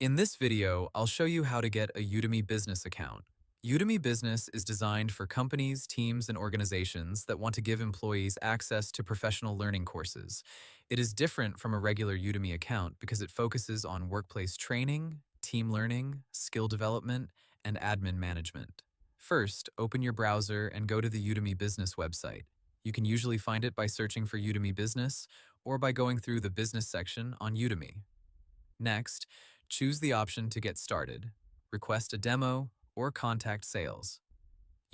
In this video, I'll show you how to get a Udemy Business account. Udemy Business is designed for companies, teams, and organizations that want to give employees access to professional learning courses. It is different from a regular Udemy account because it focuses on workplace training, team learning, skill development, and admin management. First, open your browser and go to the Udemy Business website. You can usually find it by searching for Udemy Business or by going through the business section on Udemy. Next, choose the option to get started, request a demo, or contact sales.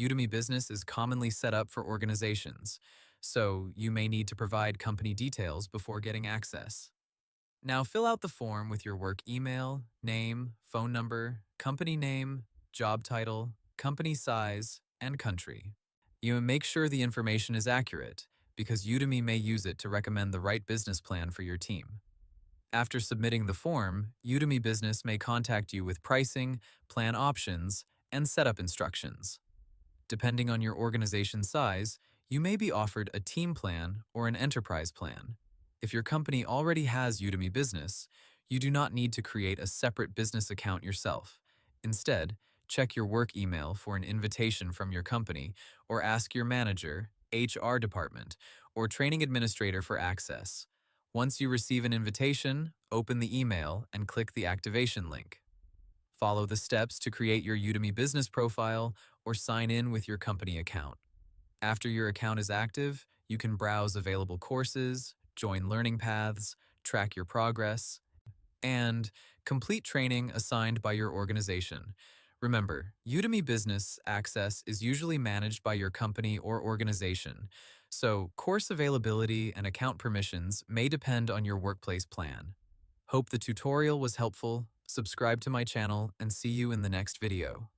Udemy Business is commonly set up for organizations, so you may need to provide company details before getting access. Now fill out the form with your work email, name, phone number, company name, job title, company size, and country. You make sure the information is accurate because Udemy may use it to recommend the right business plan for your team. After submitting the form, Udemy Business may contact you with pricing, plan options, and setup instructions. Depending on your organization's size, you may be offered a team plan or an enterprise plan. If your company already has Udemy Business, you do not need to create a separate business account yourself. Instead, check your work email for an invitation from your company or ask your manager, HR department, or training administrator for access. Once you receive an invitation, open the email and click the activation link. Follow the steps to create your Udemy Business profile or sign in with your company account. After your account is active, you can browse available courses, join learning paths, track your progress, and complete training assigned by your organization. Remember, Udemy Business access is usually managed by your company or organization, so course availability and account permissions may depend on your workplace plan. Hope the tutorial was helpful. Subscribe to my channel and see you in the next video.